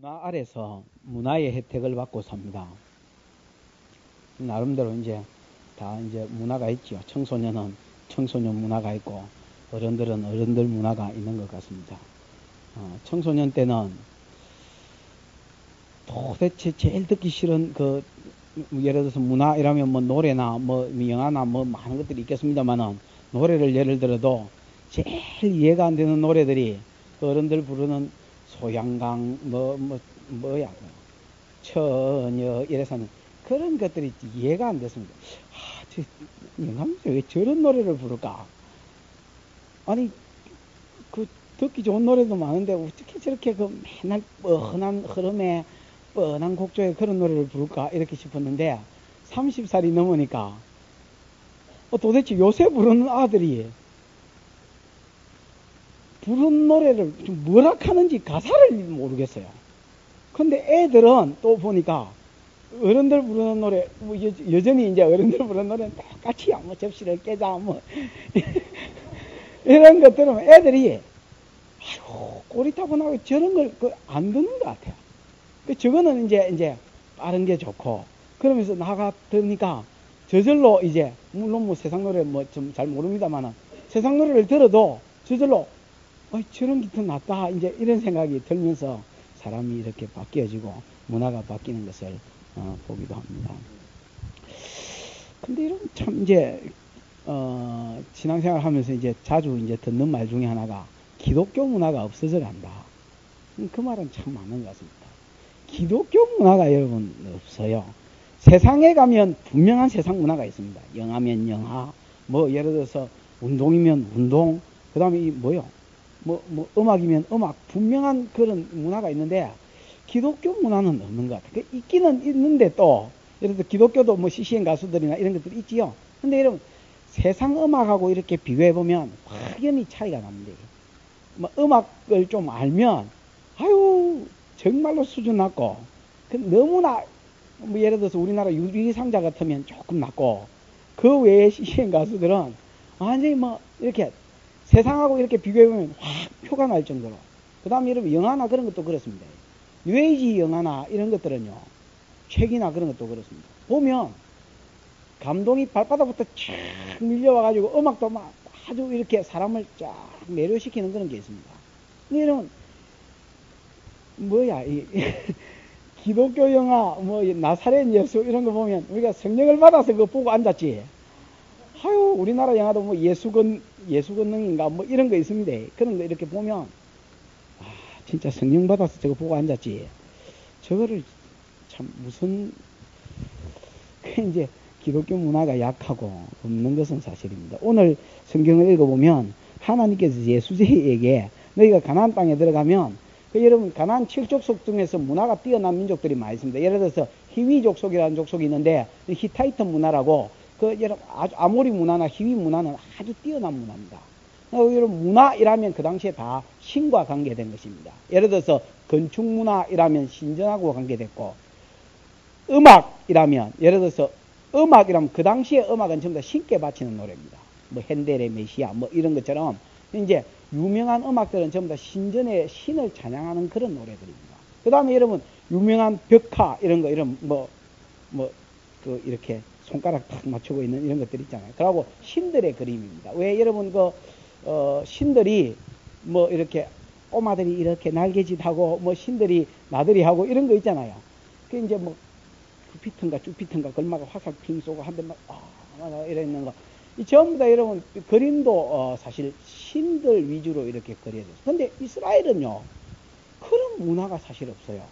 문화 아래서 문화의 혜택을 받고 삽니다. 나름대로 이제 다 이제 문화가 있죠. 청소년은 청소년 문화가 있고 어른들은 어른들 문화가 있는 것 같습니다. 청소년 때는 도대체 제일 듣기 싫은 예를 들어서 문화 이라면 뭐 노래나 뭐 영화나 뭐 많은 것들이 있겠습니다만은 노래를 예를 들어도 제일 이해가 안 되는 노래들이 어른들 부르는 소양강 처녀 이래서는 그런 것들이 이해가 안 됐습니다. 영감님 왜 저런 노래를 부를까? 아니 듣기 좋은 노래도 많은데 어떻게 저렇게 맨날 뻔한 흐름에 뻔한 곡조에 그런 노래를 부를까 이렇게 싶었는데 30살이 넘으니까 도대체 요새 부르는 아들이 부른 노래를 좀 뭐라 하는지 가사를 모르겠어요. 근데 애들은 또 보니까 어른들 부르는 노래 여전히 이제 어른들 부르는 노래는 똑같이 뭐 접시를 깨자 뭐 이런 것 들으면 애들이 꼬리타분하고 저런 걸 안 듣는 것 같아요. 저거는 이제 빠른 게 좋고 그러면서 나가 들으니까 저절로 이제 물론 뭐 세상 노래 뭐 좀 잘 모릅니다만은 세상 노래를 들어도 저절로 저런 게 더 낫다 이제 이런 생각이 들면서 사람이 이렇게 바뀌어지고 문화가 바뀌는 것을 보기도 합니다. 근데 이런 참 이제 신앙생활 하면서 이제 자주 이제 듣는 말 중에 하나가 기독교 문화가 없어져 간다. 그 말은 참 맞는 것 같습니다. 기독교 문화가 여러분 없어요. 세상에 가면 분명한 세상 문화가 있습니다. 영화면 영화, 뭐 예를 들어서 운동이면 운동, 그 다음에 뭐 음악이면 음악, 분명한 그런 문화가 있는데 기독교 문화는 없는 것 같아요. 있기는 있는데 또 예를 들어 기독교도 뭐 CCM 가수들이나 이런 것들이 있지요. 근데 여러분 세상 음악하고 이렇게 비교해 보면 확연히 차이가 납니다. 뭐 음악을 좀 알면 정말로 수준 낮고 너무나 뭐 예를 들어서 우리나라 유리상자 같으면 조금 낮고 그 외의 CCM 가수들은 완전히 뭐 이렇게 세상하고 이렇게 비교해보면 확 표가 날 정도로. 그 다음에 여러분 영화나 그런 것도 그렇습니다. 뉴에이지 영화나 이런 것들은요, 책이나 그런 것도 그렇습니다. 보면 감동이 발바닥부터 쫙 밀려와가지고 음악도 막 아주 이렇게 사람을 쫙 매료시키는 그런 게 있습니다. 근데 여러분 기독교 영화 나사렛 예수 이런 거 보면 우리가 성령을 받아서 그거 보고 앉았지. 우리나라 영화도 뭐 예수 권능인가 뭐 이런 거 있습니다. 그런 거 이렇게 보면 진짜 성령 받아서 저거 보고 앉았지. 저거를 참 무슨 이제 기독교 문화가 약하고 없는 것은 사실입니다. 오늘 성경을 읽어보면 하나님께서 예수제에게 너희가 가나안 땅에 들어가면 여러분 가나안 7족속 중에서 문화가 뛰어난 민족들이 많이 있습니다. 예를 들어서 히위 족속이라는 족속이 있는데 히타이트 문화라고 여러분 아주 아모리 문화나 히위 문화는 아주 뛰어난 문화입니다. 여러분 문화이라면 그 당시에 다 신과 관계된 것입니다. 예를 들어서 건축 문화이라면 신전하고 관계됐고 음악이라면 예를 들어서 음악이라면 그 당시에 음악은 전부 다 신께 바치는 노래입니다. 뭐 핸델의 메시아 뭐 이런 것처럼 이제 유명한 음악들은 전부 다 신전의 신을 찬양하는 그런 노래들입니다. 그 다음에 여러분 유명한 벽화 이런 거 이런 이렇게 손가락 탁 맞추고 있는 이런 것들 있잖아요. 그러고 신들의 그림입니다. 왜 여러분 신들이 뭐 이렇게 꼬마들이 이렇게 날개짓하고 뭐 신들이 나들이 하고 이런 거 있잖아요. 그 이제 뭐 주피터인가 걸마가 화살 핑 쏘고 한 대만 이래 있는 거. 이 전부 다 여러분 그림도 사실 신들 위주로 이렇게 그려졌어요. 근데 이스라엘은요 그런 문화가 사실 없어요.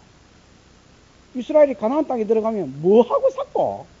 이스라엘이 가나안 땅에 들어가면 뭐 하고 살고?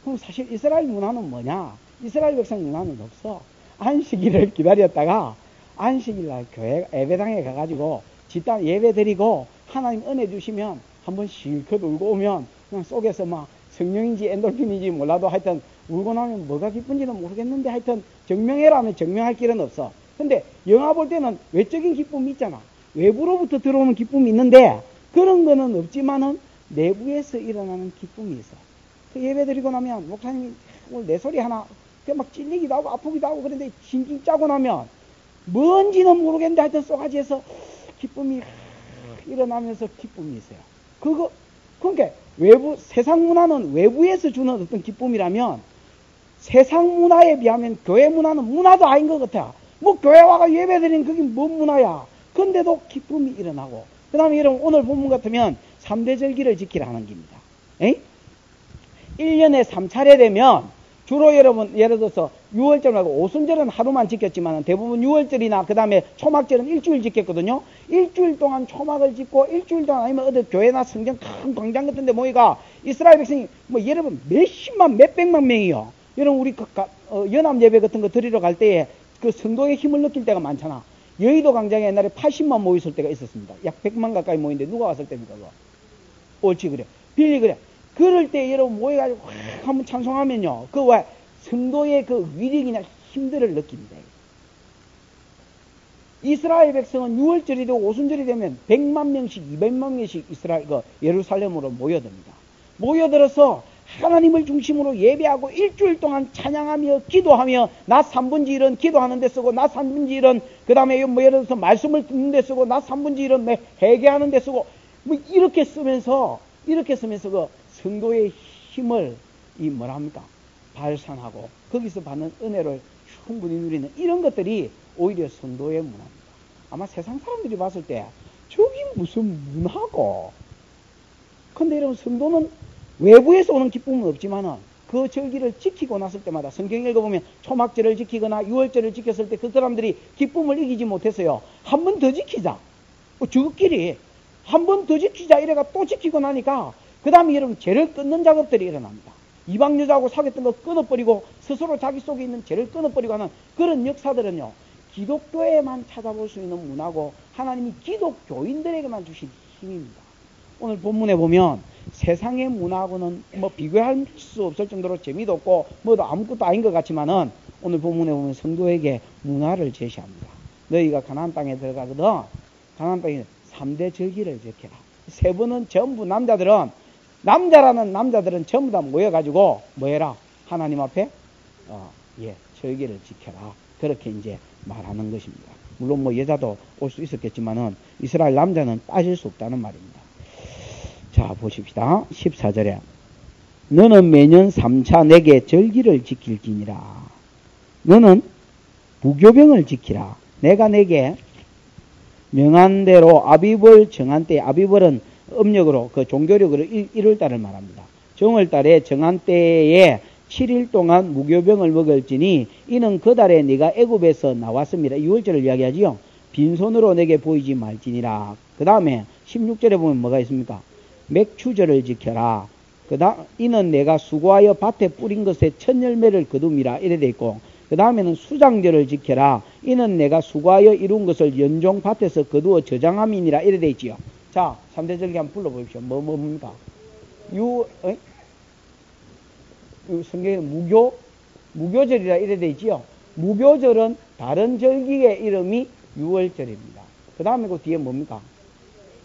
그럼 사실 이스라엘 문화는 뭐냐? 이스라엘 백성 문화는 없어. 안식일을 기다렸다가 안식일날 교회 예배당에 가가지고 집단 예배 드리고 하나님 은혜 주시면 한번 실컷 울고 오면 그냥 속에서 막 성령인지 엔돌핀인지 몰라도 하여튼 울고 나면 뭐가 기쁜지는 모르겠는데 하여튼 증명해라면 증명할 길은 없어. 근데 영화 볼 때는 외적인 기쁨이 있잖아. 외부로부터 들어오는 기쁨이 있는데 그런 거는 없지만은 내부에서 일어나는 기쁨이 있어. 그 예배 드리고 나면 목사님이 오늘 내 소리 하나 막 찔리기도 하고 아프기도 하고 그런데 징징 짜고 나면 뭔지는 모르겠는데 하여튼 쏘가지에서 기쁨이 일어나면서 기쁨이 있어요. 그러니까 세상 문화는 외부에서 주는 어떤 기쁨이라면 세상 문화에 비하면 교회 문화는 문화도 아닌 것 같아. 뭐 교회 와가 예배 드리는 그게 뭔 문화야. 근데도 기쁨이 일어나고. 그 다음에 여러분 오늘 본문 같으면 3대 절기를 지키라는 겁니다. 1년에 3차례 되면 주로 여러분 예를 들어서 6월절 말고 오순절은 하루만 지켰지만 대부분 6월절이나 그 다음에 초막절은 일주일 지켰거든요. 일주일 동안 초막을 짓고 일주일 동안 아니면 어디 교회나 성경 큰 광장 같은 데 모이가 이스라엘 백성이 뭐 여러분 몇십만 몇백만 명이요. 여러분 우리 연합 예배 같은 거 드리러 갈 때에 그 성도의 힘을 느낄 때가 많잖아. 여의도 광장에 옛날에 80만 모였을 때가 있었습니다. 약 100만 가까이 모이는데 누가 왔을 때입니까? 그거? 옳지 그래. 빌리 그래. 그럴 때 여러분 모여가지고 한번 찬송하면요. 그 왜 성도의 그 위력이나 힘들을 느낍니다. 이스라엘 백성은 6월절이 되고 오순절이 되면 100만 명씩 200만 명씩 이스라엘 예루살렘으로 모여듭니다. 모여들어서 하나님을 중심으로 예배하고 일주일 동안 찬양하며 기도하며 낮 3분지 1은 기도하는 데 쓰고 낮 3분지 1은 그 다음에 뭐 예를 들어서 말씀을 듣는 데 쓰고 낮 3분지 1은 회개하는 데 쓰고 뭐 이렇게 쓰면서 그 성도의 힘을 뭐라 합니까? 발산하고 거기서 받는 은혜를 충분히 누리는 이런 것들이 오히려 성도의 문화입니다. 아마 세상 사람들이 봤을 때 저기 무슨 문화고. 근데 여러분 성도는 외부에서 오는 기쁨은 없지만은 그 절기를 지키고 났을 때마다 성경 읽어보면 초막절을 지키거나 6월절을 지켰을 때 그 사람들이 기쁨을 이기지 못했어요. 한 번 더 지키자. 저끼리 한 번 더 지키자 이래가 또 지키고 나니까 그 다음에 여러분 죄를 끊는 작업들이 일어납니다. 이방 여자하고 사귀었던 거 끊어버리고 스스로 자기 속에 있는 죄를 끊어버리고 하는 그런 역사들은요. 기독교에만 찾아볼 수 있는 문화고 하나님이 기독교인들에게만 주신 힘입니다. 오늘 본문에 보면 세상의 문화하고는 뭐 비교할 수 없을 정도로 재미도 없고 뭐도 아무것도 아닌 것 같지만은 오늘 본문에 보면 성도에게 문화를 제시합니다. 너희가 가나안 땅에 들어가거든 가나안 땅에 3대 절기를 지켜라. 세 번은 전부 남자라는 남자들은 전부 다 모여가지고 뭐해라? 하나님 앞에 절기를 지켜라. 그렇게 이제 말하는 것입니다. 물론 뭐 여자도 올 수 있었겠지만은 이스라엘 남자는 빠질 수 없다는 말입니다. 자 보십시다. 14절에 너는 매년 3차 내게 절기를 지킬지니라. 너는 무교병을 지키라. 내가 내게 명한 대로 아비벌 정한 때 아비벌은 음력으로 그 종교력으로 1월달을 말합니다. 정월달에 정한 때에 7일 동안 무교병을 먹을지니 이는 그 달에 네가 애굽에서 나왔습니다. 6월절을 이야기하지요. 빈손으로 내게 보이지 말지니라. 그 다음에 16절에 보면 뭐가 있습니까? 맥추절을 지켜라. 이는 내가 수고하여 밭에 뿌린 것에 첫 열매를 거둠이라 이래 돼 있고 그 다음에는 수장절을 지켜라. 이는 내가 수고하여 이룬 것을 연종 밭에서 거두어 저장함이니라 이래 돼 있지요. 자 3대 절기 한번 불러보십시오. 뭡니까? 성경에 무교절이라 이래 돼 있지요. 무교절은 다른 절기의 이름이 6월절입니다. 그 다음에 그 뒤에 뭡니까?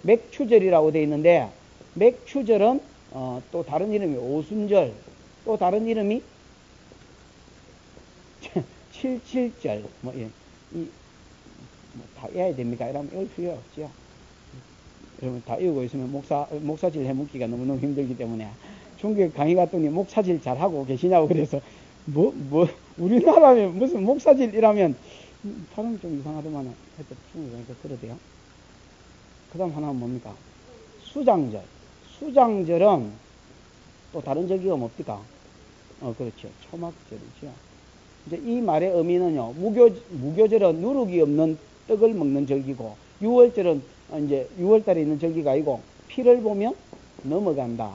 맥추절이라고 돼 있는데 맥추절은 또 다른 이름이 오순절, 또 다른 이름이 77절 다 외워야 됩니까? 이러면 외울 필요 없지요. 여러분 다 외우고 있으면 목사질 해먹기가 너무너무 힘들기 때문에 종교 강의 갔더니 목사질 잘하고 계시냐고 그래서 우리나라에 무슨 목사질이라면 발음이 좀 이상하더만은 하여튼 중국어니까 그러대요. 그 다음 하나는 뭡니까? 수장절. 수장절은 또 다른 절기가 뭡니까? 그렇죠. 초막절이죠. 이제 이 말의 의미는요, 무교절은 누룩이 없는 떡을 먹는 절기고, 6월절은 이제 6월달에 있는 절기가 아니고, 피를 보면 넘어간다.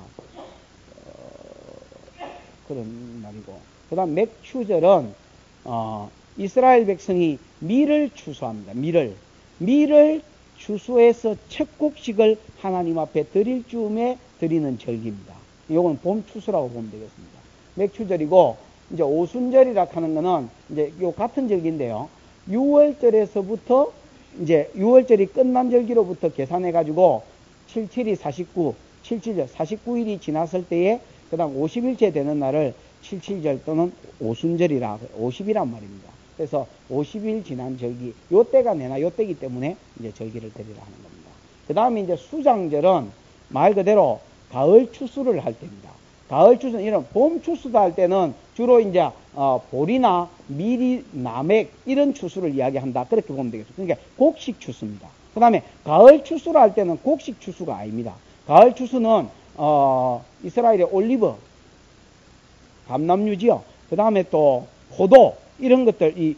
그런 말이고. 그 다음 맥추절은, 이스라엘 백성이 밀을 추수합니다. 밀을 추수해서 첫 곡식을 하나님 앞에 드릴 즈음에 드리는 절기입니다. 이건 봄 추수라고 보면 되겠습니다. 맥추절이고 이제 오순절이라 하는 거는 이제 요 같은 절기인데요. 6월절에서부터 이제 6월절이 끝난 절기로부터 계산해 가지고 77이 49, 77절 49일이 지났을 때에 그다음 50일째 되는 날을 77절 또는 오순절이라 50이란 말입니다. 그래서 50일 지난 절기, 요 때가 내나 요 때이기 때문에 이제 절기를 드리라 하는 겁니다. 그 다음에 이제 수장절은 말 그대로 가을 추수를 할 때입니다. 가을 추수는 이런 봄 추수도 할 때는 주로 이제 보리나 미리, 남액 이런 추수를 이야기한다. 그렇게 보면 되겠죠. 그러니까 곡식 추수입니다. 그 다음에 가을 추수를 할 때는 곡식 추수가 아닙니다. 가을 추수는 이스라엘의 올리브, 감람유지요. 그 다음에 또 포도 이런 것들 이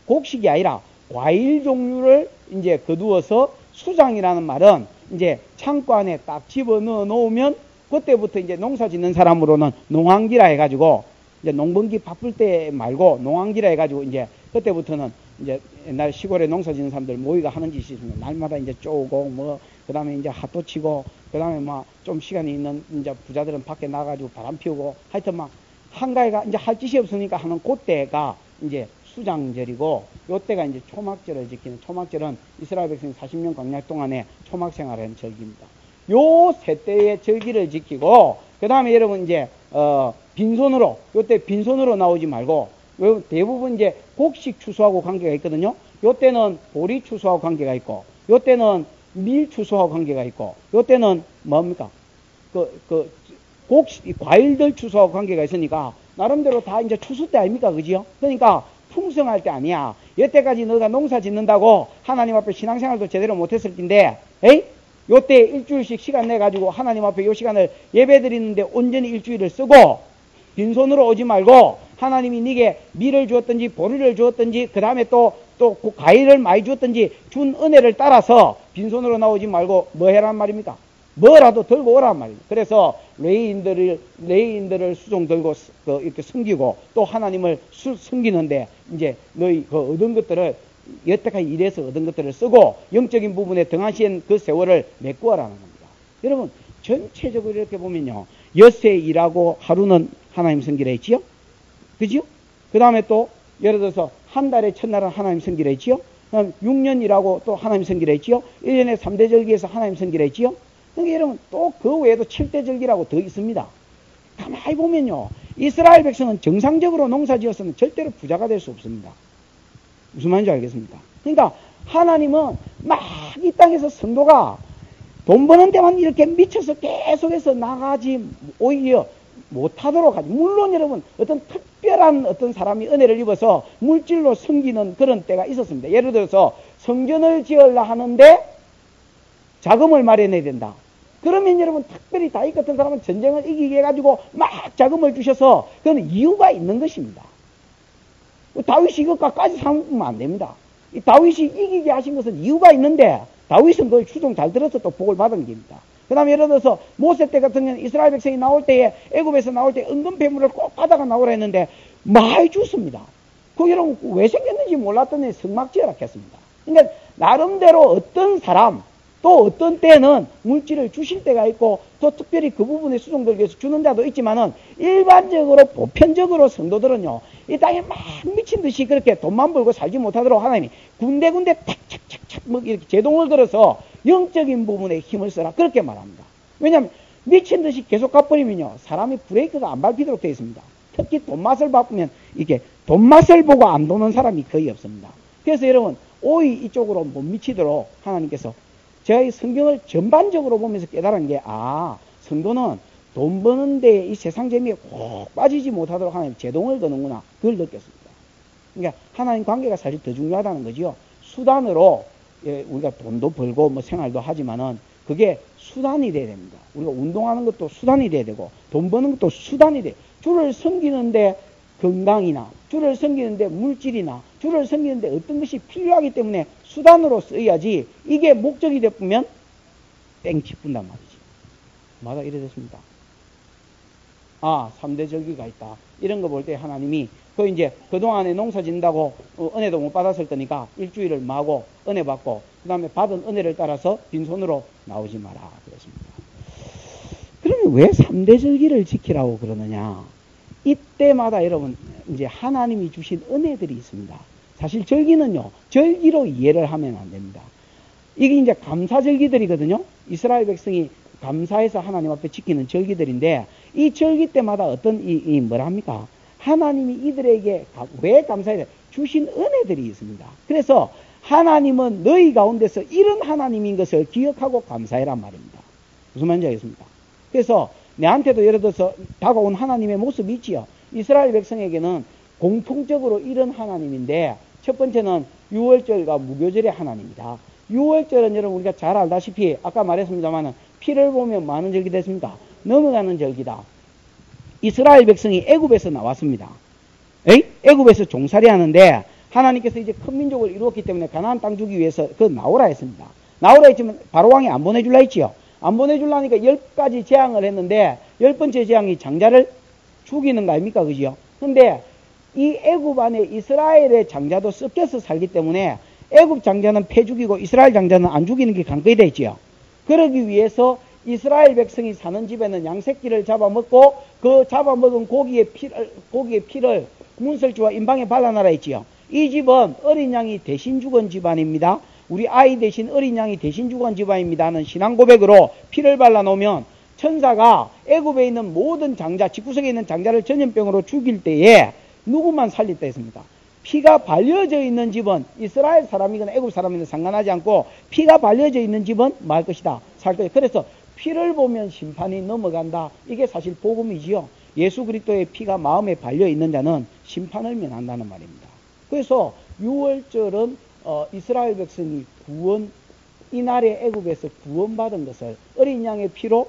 곡식이 아니라 과일 종류를 이제 거두어서 수장이라는 말은 이제 창고 안에 딱 집어넣어 놓으면 그때부터 이제 농사 짓는 사람으로는 농한기라 해가지고 이제 농번기 바쁠 때 말고 농한기라 해가지고 이제 그때부터는 이제 옛날 시골에 농사 짓는 사람들 모이가 하는 짓이 있으면 날마다 이제 쪼고 뭐 그 다음에 이제 핫도 치고 그 다음에 막 좀 시간이 있는 이제 부자들은 밖에 나가가지고 바람 피우고 하여튼 막 한가위가 이제 할 짓이 없으니까 하는 그때가 이제 수장절이고 요때가 이제 초막절을 지키는 초막절은 이스라엘 백성이 40년 광야 동안에 초막 생활을 한 절기입니다. 요 세 때의 절기를 지키고 그 다음에 여러분 이제 빈손으로 요때 빈손으로 나오지 말고 대부분 이제 곡식 추수하고 관계가 있거든요. 요때는 보리 추수하고 관계가 있고 요때는 밀 추수하고 관계가 있고 요때는 뭡니까 곡식 과일들 추수하고 관계가 있으니까 나름대로 다 이제 추수 때 아닙니까, 그지요? 그러니까 풍성할 때 아니야. 여태까지 너가 농사 짓는다고 하나님 앞에 신앙생활도 제대로 못했을 텐데, 에이? 요때 일주일씩 시간 내가지고 하나님 앞에 요 시간을 예배 드리는데 온전히 일주일을 쓰고 빈손으로 오지 말고 하나님이 네게 밀을 주었든지 보리를 주었든지 그 다음에 또 과일을 많이 주었든지 준 은혜를 따라서 빈손으로 나오지 말고 뭐 해란 말입니까? 뭐라도 들고 오란 말입니다. 그래서 레인들을 수종 들고 이렇게 섬기고 또 하나님을 섬기는데 이제 너희 그 얻은 것들을 여태까지 일해서 얻은 것들을 쓰고 영적인 부분에 등하신 그 세월을 메꾸어라는 겁니다. 여러분 전체적으로 이렇게 보면요. 엿새 일하고 하루는 하나님 섬기라 했지요? 그지요? 그 다음에 또 예를 들어서 한 달의 첫날은 하나님 섬기라 했지요? 6년 일하고 또 하나님 섬기라 했지요? 1년에 3대 절기에서 하나님 섬기라 했지요? 그러니까 여러분 또 그 외에도 7대 절기라고 더 있습니다. 가만히 보면요. 이스라엘 백성은 정상적으로 농사 지었으면 절대로 부자가 될 수 없습니다. 무슨 말인지 알겠습니까? 그러니까 하나님은 막 이 땅에서 성도가 돈 버는 데만 이렇게 미쳐서 계속해서 나가지 오히려 못하도록 하지. 물론 여러분 어떤 특별한 어떤 사람이 은혜를 입어서 물질로 섬기는 그런 때가 있었습니다. 예를 들어서 성전을 지으려 하는데 자금을 마련해야 된다. 그러면 여러분 특별히 다윗 같은 사람은 전쟁을 이기게 해가지고 막 자금을 주셔서 그건 이유가 있는 것입니다. 다윗이 이것까지 삼으면 안 됩니다. 이 다윗이 이기게 하신 것은 이유가 있는데 다윗은 그 추종 잘 들어서 또 복을 받은 겁니다. 그 다음에 예를 들어서 모세 때 같은 경우는 이스라엘 백성이 나올 때에 애굽에서 나올 때 은금 배물을 꼭 받아가 나오라 했는데 많이 줬습니다. 그 여러분 왜 생겼는지 몰랐더니 성막지어라 했습니다. 그러니까 나름대로 어떤 사람 또 어떤 때는 물질을 주실 때가 있고 또 특별히 그 부분에 수종들기 위해서 주는 자도 있지만은 일반적으로 보편적으로 성도들은요 이 땅에 막 미친 듯이 그렇게 돈만 벌고 살지 못하도록 하나님이 군데군데 탁착착착 뭐 이렇게 제동을 들어서 영적인 부분에 힘을 써라 그렇게 말합니다. 왜냐하면 미친 듯이 계속 갚버리면요 사람이 브레이크가 안 밟히도록 되어 있습니다. 특히 돈맛을 바꾸면 이게 돈맛을 보고 안 도는 사람이 거의 없습니다. 그래서 여러분 오이 이쪽으로 못 미치도록 하나님께서 제가 이 성경을 전반적으로 보면서 깨달은 게, 성도는 돈 버는데 이 세상 재미에 꼭 빠지지 못하도록 하나님 제동을 거는구나. 그걸 느꼈습니다. 그러니까 하나님 관계가 사실 더 중요하다는 거지요. 수단으로, 우리가 돈도 벌고 뭐 생활도 하지만은 그게 수단이 돼야 됩니다. 우리가 운동하는 것도 수단이 돼야 되고, 돈 버는 것도 수단이 돼. 주를 섬기는데 건강이나, 주를 섬기는데 물질이나, 주를 섬기는데 어떤 것이 필요하기 때문에 수단으로 써야지 이게 목적이 되면 땡치 분단 말이지. 마다 이래 됐습니다. 3대 절기가 있다. 이런 거 볼 때 하나님이 그 이제 그동안에 농사 짓는다고 은혜도 못 받았을 거니까 일주일을 마고 은혜 받고 그 다음에 받은 은혜를 따라서 빈손으로 나오지 마라 그랬습니다. 그러면 왜 3대 절기를 지키라고 그러느냐? 이때마다 여러분 이제 하나님이 주신 은혜들이 있습니다. 사실 절기는요 절기로 이해를 하면 안 됩니다. 이게 이제 감사절기들이거든요. 이스라엘 백성이 감사해서 하나님 앞에 지키는 절기들인데 이 절기 때마다 어떤 뭐라 합니까? 하나님이 이들에게 왜 감사해야 돼? 주신 은혜들이 있습니다. 그래서 하나님은 너희 가운데서 이런 하나님인 것을 기억하고 감사해란 말입니다. 무슨 말인지 알겠습니까? 그래서 내한테도 예를 들어서 다가온 하나님의 모습이 있지요. 이스라엘 백성에게는 공통적으로 이런 하나님인데, 첫 번째는 유월절과 무교절의 하나님이다. 유월절은 여러분 우리가 잘 알다시피 아까 말했습니다만 피를 보면 많은 절기 됐습니까? 넘어가는 절기다. 이스라엘 백성이 애굽에서 나왔습니다. 애굽에서 종살이 하는데 하나님께서 이제 큰 민족을 이루었기 때문에 가나안 땅 주기 위해서 그 나오라 했습니다. 나오라 했지만 바로왕이 안 보내줄라 했지요. 안 보내줄라니까 10가지 재앙을 했는데 10번째 재앙이 장자를 죽이는 거 아닙니까? 그죠? 근데 이 애굽 안에 이스라엘의 장자도 섞여서 살기 때문에 애굽 장자는 패 죽이고 이스라엘 장자는 안 죽이는 게 관건이 되어 있지요. 그러기 위해서 이스라엘 백성이 사는 집에는 양새끼를 잡아먹고 그 잡아먹은 고기의 피를 문설주와 임방에 발라놔라 했지요. 이 집은 어린 양이 대신 죽은 집안입니다. 우리 아이 대신 어린 양이 대신 죽은 집안입니다 하는 신앙 고백으로 피를 발라놓으면 천사가 애굽에 있는 모든 장자, 집구석에 있는 장자를 전염병으로 죽일 때에 누구만 살렸다 했습니까? 피가 발려져 있는 집은 이스라엘 사람이거나 애굽 사람이거나 상관하지 않고 피가 발려져 있는 집은 말 것이다. 살 것이다. 그래서 피를 보면 심판이 넘어간다. 이게 사실 복음이지요. 예수 그리스도의 피가 마음에 발려 있는 자는 심판을 면한다는 말입니다. 그래서 6월절은 이스라엘 백성이 이날의 애굽에서 구원받은 것을 어린 양의 피로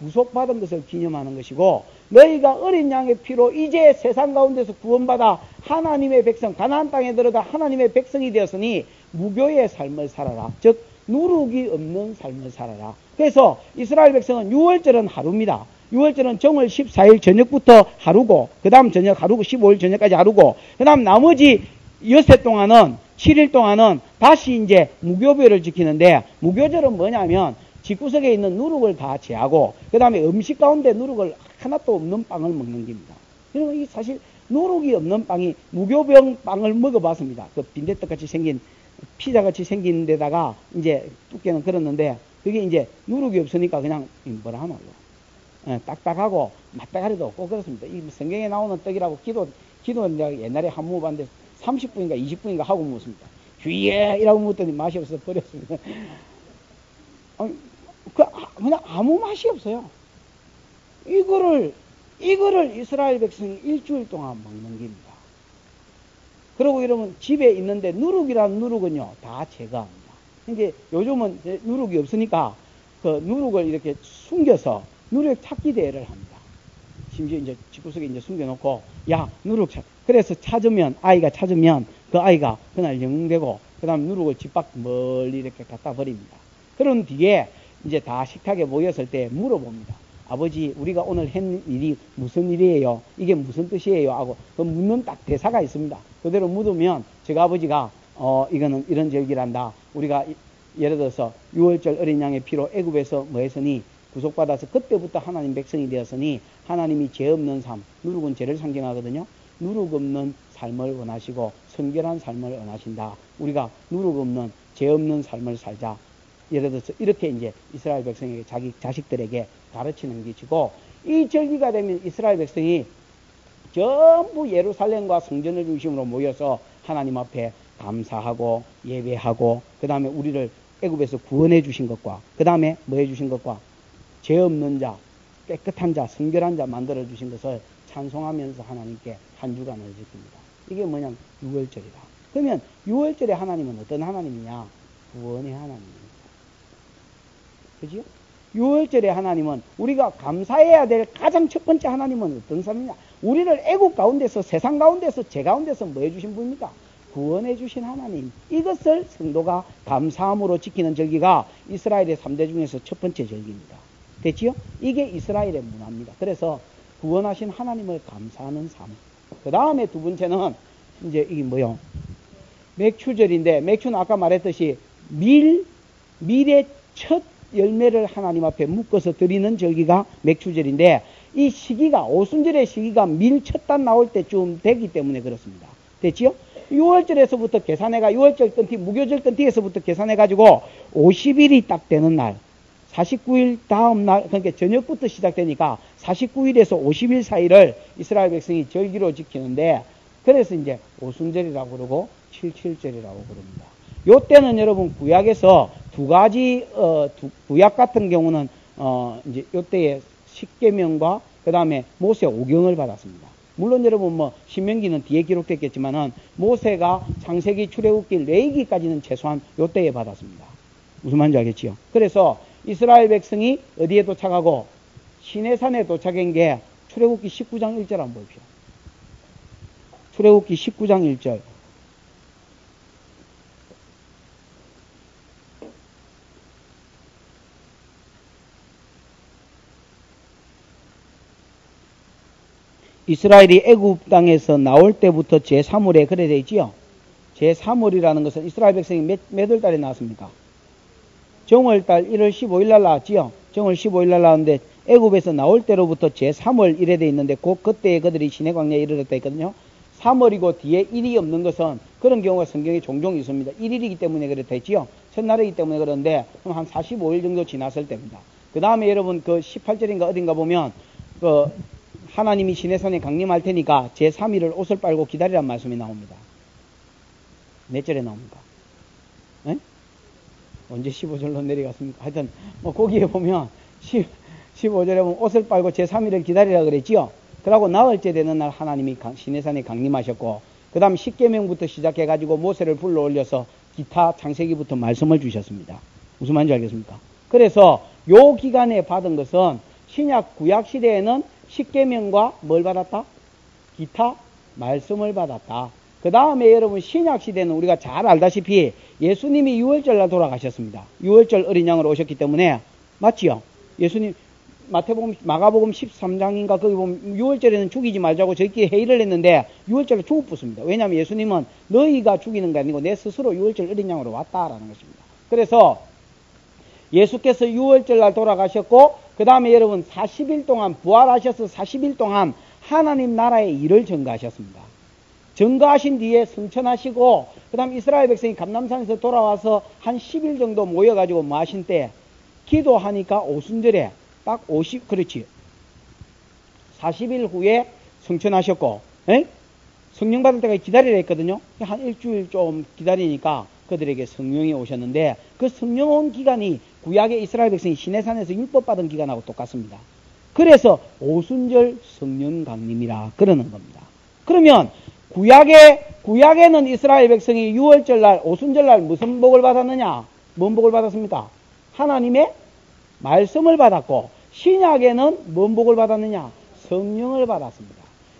구속받은 것을 기념하는 것이고, 너희가 어린 양의 피로 이제 세상 가운데서 구원받아 하나님의 백성, 가나안 땅에 들어가 하나님의 백성이 되었으니 무교의 삶을 살아라. 즉 누룩이 없는 삶을 살아라. 그래서 이스라엘 백성은 6월절은 하루입니다. 6월절은 정월 14일 저녁부터 하루고, 그 다음 저녁 하루고, 15일 저녁까지 하루고, 그 다음 나머지 6세 동안은 7일 동안은 다시 이제 무교별을 지키는데, 무교절은 뭐냐면 집구석에 있는 누룩을 다 제하고 그 다음에 음식 가운데 누룩을 하나도 없는 빵을 먹는 겁니다. 여러분, 이 사실 누룩이 없는 빵이 무교병 빵을 먹어봤습니다. 그 빈대떡같이 생긴 피자같이 생긴 데다가 이제 두께는 그렇는데 그게 이제 누룩이 없으니까 그냥 뭐라 하나 딱딱하고 맛다가리도 없고 그렇습니다. 이 성경에 나오는 떡이라고 기도 내가 옛날에 한 번 봤는데 30분인가 20분인가 하고 묻습니다. 귀에 이라고 묻더니 맛이 없어서 버렸습니다. 그냥 아무 맛이 없어요. 이거를 이스라엘 백성이 일주일 동안 먹는 겁니다. 그리고 여러분, 집에 있는데 누룩이라는 누룩은요, 다 제거합니다. 이제 요즘은 누룩이 없으니까 그 누룩을 이렇게 숨겨서 누룩 찾기 대회를 합니다. 심지어 이제 집구석에 이제 숨겨놓고, 야, 누룩 찾. 그래서 아이가 찾으면 그 아이가 그날 영웅되고, 그 다음 누룩을 집 밖 멀리 이렇게 갖다 버립니다. 그런 뒤에 이제 다 식탁에 모였을 때 물어봅니다. 아버지, 우리가 오늘 한 일이 무슨 일이에요? 이게 무슨 뜻이에요? 하고 그 묻는 딱 대사가 있습니다. 그대로 묻으면 제가 아버지가 이거는 이런 절기란다. 우리가 예를 들어서 6월절 어린 양의 피로 애굽에서 뭐 했으니 구속받아서 그때부터 하나님 백성이 되었으니 하나님이 죄 없는 삶, 누룩은 죄를 상징하거든요. 누룩 없는 삶을 원하시고 성결한 삶을 원하신다. 우리가 누룩 없는 죄 없는 삶을 살자. 예를 들어서 이렇게 이제 이스라엘 백성에게 자기 자식들에게 가르치는 것이고, 이 절기가 되면 이스라엘 백성이 전부 예루살렘과 성전을 중심으로 모여서 하나님 앞에 감사하고 예배하고, 그 다음에 우리를 애굽에서 구원해 주신 것과, 그 다음에 뭐 해 주신 것과, 죄 없는 자, 깨끗한 자, 성결한 자 만들어 주신 것을 찬송하면서 하나님께 한 주간을 지킵니다. 이게 뭐냐면 6월절이다. 그러면 6월절의 하나님은 어떤 하나님이냐? 구원의 하나님입니다. 그죠? 6월절의 하나님은 우리가 감사해야 될 가장 첫 번째 하나님은 어떤 사람이냐? 우리를 애국 가운데서, 세상 가운데서, 죄 가운데서 뭐 해주신 분입니까? 구원해 주신 하나님. 이것을 성도가 감사함으로 지키는 절기가 이스라엘의 3대 중에서 첫 번째 절기입니다. 됐지요? 이게 이스라엘의 문화입니다. 그래서 구원하신 하나님을 감사하는 삶. 그 다음에 두 번째는 이제 이게 뭐요? 맥추절인데, 맥추는 아까 말했듯이 밀의 첫 열매를 하나님 앞에 묶어서 드리는 절기가 맥추절인데, 이 시기가, 오순절의 시기가 밀 첫 단 나올 때쯤 되기 때문에 그렇습니다. 됐지요? 6월절에서부터 계산해가, 6월절 끈티, 무교절 끈티에서부터 계산해가지고 50일이 딱 되는 날, 49일 다음 날, 그러니까 저녁부터 시작되니까 49일에서 50일 사이를 이스라엘 백성이 절기로 지키는데, 그래서 이제 오순절이라고 그러고 677절이라고 부릅니다. 요때는 여러분 구약에서 두 가지 구약 같은 경우는 이제 요때에 십계명과 그 다음에 모세 오경을 받았습니다. 물론 여러분 뭐 신명기는 뒤에 기록됐겠지만은 모세가 창세기, 출애굽기, 레위기까지는 최소한 요때에 받았습니다. 무슨 말인지 알겠지요? 그래서 이스라엘 백성이 어디에 도착하고 시내산에 도착한 게 출애굽기 19장 1절 한번 보십시오. 출애굽기 19장 1절. 이스라엘이 애굽 땅에서 나올 때부터 제3월에 그래 되어 있지요. 제3월이라는 것은 이스라엘 백성이 몇 월 달에 나왔습니까? 정월달 1월 15일 날 나왔지요. 정월 15일 날 나왔는데 애굽에서 나올 때로부터 제3월 이래 되어 있는데 그때에 그들이 시내 광야에 이르렀다 했거든요. 3월이고 뒤에 1이 없는 것은 그런 경우가 성경에 종종 있습니다. 1일이기 때문에 그렇다 했지요. 첫날이기 때문에 그런데 한 45일 정도 지났을 때입니다. 그 다음에 여러분 그 18절인가 어딘가 보면 그 하나님이 시내산에 강림할 테니까 제3일을 옷을 빨고 기다리란 말씀이 나옵니다. 몇 절에 나옵니까? 에? 언제 15절로 내려갔습니까? 하여튼 뭐 거기에 보면 15절에 보면 옷을 빨고 제3일을 기다리라 그랬지요. 그러고 나흘째 되는 날 하나님이 시내산에 강림하셨고 그 다음 십계명부터 시작해가지고 모세를 불러 올려서 기타 창세기부터 말씀을 주셨습니다. 무슨 말인지 알겠습니까? 그래서 요 기간에 받은 것은 신약 구약 시대에는 십계명과 뭘 받았다? 기타 말씀을 받았다. 그 다음에 여러분 신약 시대는 우리가 잘 알다시피 예수님이 6월절 날 돌아가셨습니다. 6월절 어린 양으로 오셨기 때문에 맞지요? 예수님 마가복음 13장인가 거기 보면 6월절에는 죽이지 말자고 저희끼리 회의를 했는데 6월절에 죽었습니다. 왜냐하면 예수님은 너희가 죽이는 게 아니고 내 스스로 6월절 어린 양으로 왔다라는 것입니다. 그래서 예수께서 6월절 날 돌아가셨고 그 다음에 여러분 40일 동안 부활하셔서 40일 동안 하나님 나라의 일을 전가하셨습니다. 전가하신 뒤에 승천하시고 그 다음 이스라엘 백성이 감람산에서 돌아와서 한 10일 정도 모여가지고 뭐 하신 때 기도하니까 오순절에 딱 40일 후에 승천하셨고 성령 받을 때까지 기다리라 했거든요. 한 일주일 좀 기다리니까 그들에게 성령이 오셨는데 그 성령 온 기간이 구약의 이스라엘 백성이 시내산에서 율법 받은 기간하고 똑같습니다. 그래서 오순절 성령 강림이라 그러는 겁니다. 그러면 구약에는 이스라엘 백성이 6월절 날 오순절 날 무슨 복을 받았느냐? 뭔 복을 받았습니까? 하나님의 말씀을 받았고 신약에는 뭔 복을 받았느냐? 성령을 받았습니다.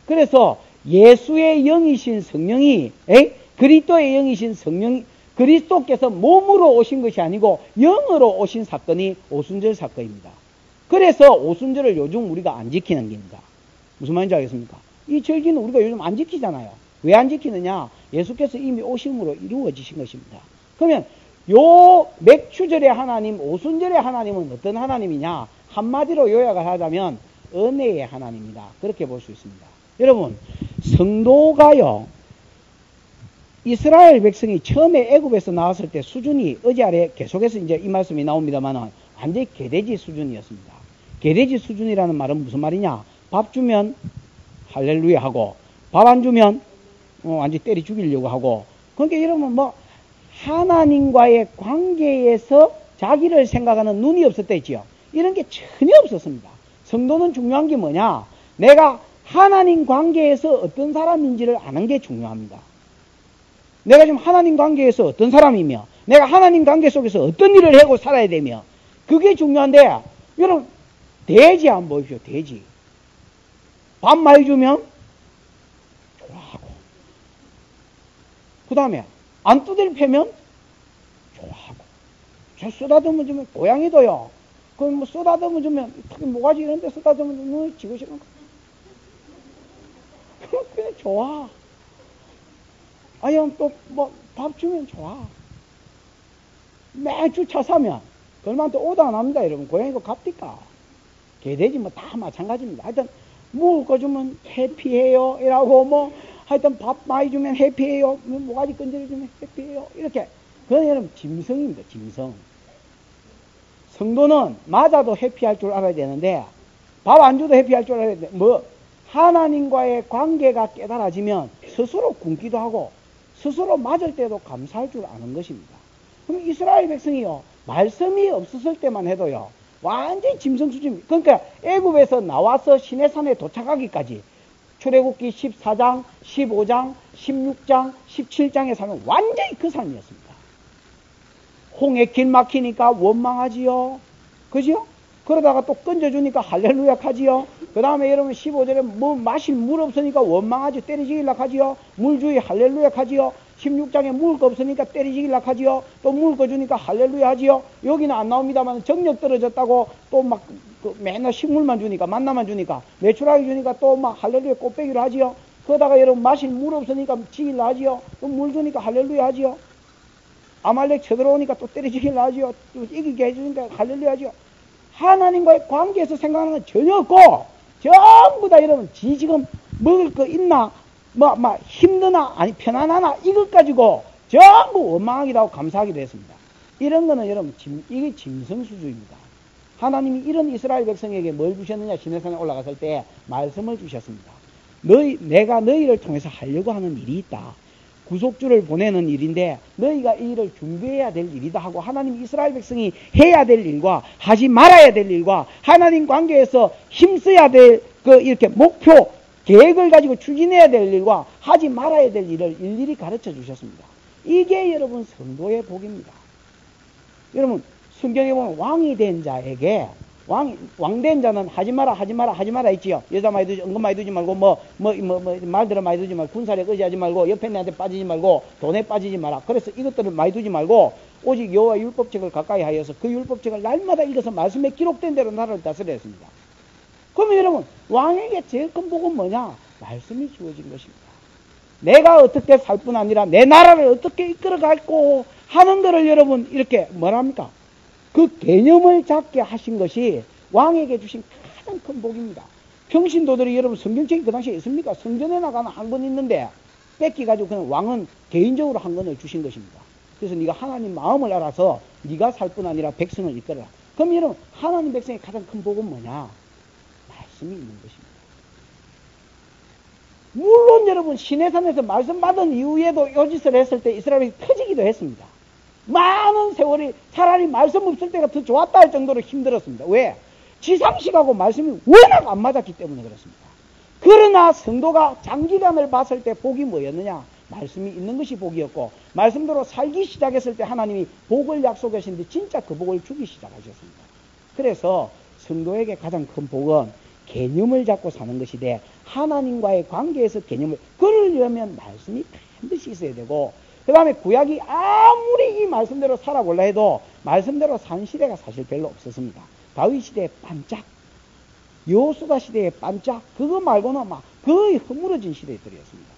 그래서 예수의 영이신 성령이 그리스도의 영이신 성령이 그리스도께서 몸으로 오신 것이 아니고 영으로 오신 사건이 오순절 사건입니다. 그래서 오순절을 요즘 우리가 안 지키는 겁니다. 무슨 말인지 알겠습니까? 이 절기는 우리가 요즘 안 지키잖아요. 왜 안 지키느냐? 예수께서 이미 오심으로 이루어지신 것입니다. 그러면 요 맥추절의 하나님, 오순절의 하나님은 어떤 하나님이냐? 한마디로 요약을 하자면 은혜의 하나님이다. 그렇게 볼 수 있습니다. 여러분, 성도가요, 이스라엘 백성이 처음에 애굽에서 나왔을 때 수준이 어제 아래 계속해서 이제 이 말씀이 나옵니다만은 완전히 개돼지 수준이었습니다. 개돼지 수준이라는 말은 무슨 말이냐? 밥 주면 할렐루야 하고 밥 안 주면 완전히 때리 죽이려고 하고 그러니까 여러분 뭐 하나님과의 관계에서 자기를 생각하는 눈이 없었다 했지요. 이런 게 전혀 없었습니다. 성도는 중요한 게 뭐냐? 내가 하나님 관계에서 어떤 사람인지를 아는 게 중요합니다. 내가 지금 하나님 관계에서 어떤 사람이며 내가 하나님 관계 속에서 어떤 일을 하고 살아야 되며 그게 중요한데 여러분 돼지 한번 보십시오. 돼지 밥 많이 주면 좋아하고 그 다음에 안 두드려 패면 좋아하고 저 쓰다듬어 주면 고양이도요. 그 뭐 쓰다듬어 주면 특히 모가지 이런 데 쓰다듬어 주면 지고 싶은 거 그냥 좋아. 아니면 또 뭐 밥 주면 좋아. 매주 차 사면 그럴만한테 오도 안 합니다. 여러분 고양이도 값디까 개돼지 뭐 다 마찬가지입니다. 하여튼 먹을 거 주면 해피해요 이라고 뭐 하여튼 밥 많이 주면 해피해요. 모가지 건드려주면 해피해요. 이렇게 그건 여러분 짐승입니다. 짐승. 성도는 맞아도 해피할 줄 알아야 되는데 밥 안 줘도 해피할 줄 알아야 되는데 뭐 하나님과의 관계가 깨달아지면 스스로 굶기도 하고 스스로 맞을 때도 감사할 줄 아는 것입니다. 그럼 이스라엘 백성이요, 말씀이 없었을 때만 해도요, 완전히 짐승 수준입니다. 그러니까 애굽에서 나와서 시내산에 도착하기까지 출애굽기 14장, 15장, 16장, 17장에 사는 완전히 그 삶이었습니다. 홍해 길 막히니까 원망하지요. 그죠? 그러다가 또 건져주니까 할렐루야 하지요. 그 다음에 여러분 15절에 뭐 마실 물 없으니까 원망하지, 때리지길라 하지요. 물 주의 할렐루야 하지요. 16장에 먹을 거 없으니까 때리지길라 하지요. 또 먹을 거 주니까 할렐루야 하지요. 여기는 안 나옵니다만 정력 떨어졌다고 또 막 맨날 식물만 주니까, 만나만 주니까, 매출하게 주니까 또 막 할렐루야 꽃배기로 하지요. 그러다가 여러분 마실 물 없으니까 지길라 하지요. 또 물 주니까 할렐루야 하지요. 아말렉 쳐들어오니까 또 때리지길라 하지요. 또 이기게 해주니까 할렐루야 하지요. 하나님과의 관계에서 생각하는 건 전혀 없고, 전부 다 여러분, 지금 먹을 거 있나, 힘드나, 아니, 편안하나, 이것 가지고 전부 원망하기도 하고 감사하기도 했습니다. 이런 거는 여러분, 이게 짐승수주입니다. 하나님이 이런 이스라엘 백성에게 뭘 주셨느냐, 시내산에 올라갔을 때 말씀을 주셨습니다. 내가 너희를 통해서 하려고 하는 일이 있다. 구속주를 보내는 일인데 너희가 이 일을 준비해야 될 일이다 하고, 하나님 이스라엘 백성이 해야 될 일과 하지 말아야 될 일과 하나님 관계에서 힘써야 될 이렇게 목표 계획을 가지고 추진해야 될 일과 하지 말아야 될 일을 일일이 가르쳐 주셨습니다. 이게 여러분 성도의 복입니다. 여러분 성경에 보면 왕이 된 자에게, 왕된 자는 하지 마라 했지요. 여자 많이 두지, 은근 많이 두지 말고, 말들을 많이 두지 말고, 군사력 의지하지 말고, 옆에 애한테 빠지지 말고, 돈에 빠지지 마라. 그래서 이것들을 많이 두지 말고, 오직 여호와 율법책을 가까이 하여서 그 율법책을 날마다 읽어서 말씀에 기록된 대로 나라를 다스려야 했습니다. 그러면 여러분, 왕에게 제일 큰 복은 뭐냐? 말씀이 주어진 것입니다. 내가 어떻게 살 뿐 아니라 내 나라를 어떻게 이끌어갈고 하는 것을 여러분, 이렇게 뭐랍니까? 그 개념을 잡게 하신 것이 왕에게 주신 가장 큰 복입니다. 평신도들이 여러분 성경책이 그 당시에 있습니까? 성전에 나가는 한 권 있는데 뺏기가지고 그냥 왕은 개인적으로 한 권을 주신 것입니다. 그래서 네가 하나님 마음을 알아서 네가 살 뿐 아니라 백성을 이끌어라. 그럼 여러분, 하나님 백성의 가장 큰 복은 뭐냐? 말씀이 있는 것입니다. 물론 여러분 시내산에서 말씀 받은 이후에도 요짓을 했을 때 이스라엘이 터지기도 했습니다. 많은 세월이 차라리 말씀 없을 때가 더 좋았다 할 정도로 힘들었습니다. 왜? 지상식하고 말씀이 워낙 안 맞았기 때문에 그렇습니다. 그러나 성도가 장기간을 봤을 때 복이 뭐였느냐? 말씀이 있는 것이 복이었고, 말씀대로 살기 시작했을 때 하나님이 복을 약속하시는데 진짜 그 복을 주기 시작하셨습니다. 그래서 성도에게 가장 큰 복은 개념을 잡고 사는 것이되, 하나님과의 관계에서 개념을, 그러려면 말씀이 반드시 있어야 되고, 그 다음에 구약이 아무리 이 말씀대로 살아볼라 해도 말씀대로 산 시대가 사실 별로 없었습니다. 다윗 시대에 반짝, 여호수아 시대에 반짝, 그거 말고는 막 거의 허물어진 시대들이었습니다.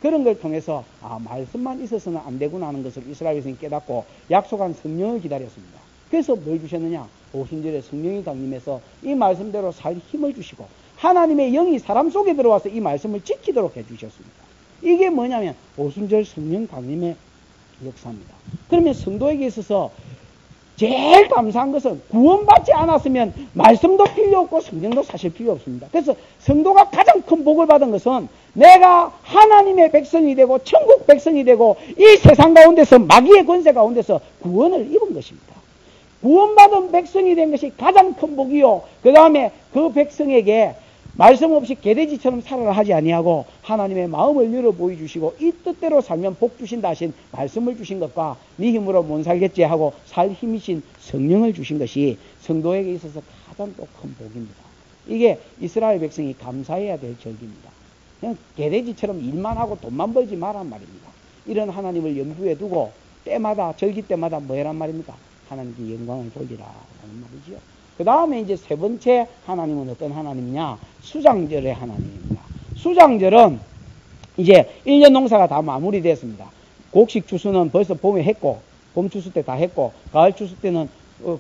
그런 걸 통해서 말씀만 있어서는 안 되구나 하는 것을 이스라엘 백성이 깨닫고 약속한 성령을 기다렸습니다. 그래서 뭘 주셨느냐? 오순절에 성령이 강림해서 이 말씀대로 살 힘을 주시고, 하나님의 영이 사람 속에 들어와서 이 말씀을 지키도록 해주셨습니다. 이게 뭐냐면 오순절 성령 강림의 역사입니다. 그러면 성도에게 있어서 제일 감사한 것은 구원받지 않았으면 말씀도 필요 없고 성경도 사실 필요 없습니다. 그래서 성도가 가장 큰 복을 받은 것은 내가 하나님의 백성이 되고 천국 백성이 되고 이 세상 가운데서 마귀의 권세 가운데서 구원을 입은 것입니다. 구원받은 백성이 된 것이 가장 큰 복이요, 그 다음에 그 백성에게 말씀 없이 개돼지처럼 살아라 하지 아니하고 하나님의 마음을 열어 보여주시고 이 뜻대로 살면 복 주신다 하신 말씀을 주신 것과 네 힘으로 못 살겠지 하고 살 힘이신 성령을 주신 것이 성도에게 있어서 가장 또 큰 복입니다. 이게 이스라엘 백성이 감사해야 될 절기입니다. 그냥 개돼지처럼 일만 하고 돈만 벌지 마란 말입니다. 이런 하나님을 염두에 두고 때마다 절기 때마다 뭐란 말입니까? 하나님께 영광을 돌리라 하는 말이지요. 그 다음에 이제 세 번째 하나님은 어떤 하나님이냐? 수장절의 하나님입니다. 수장절은 이제 1년 농사가 다 마무리됐습니다. 곡식 추수는 벌써 봄에 했고, 봄 추수 때 다 했고, 가을 추수 때는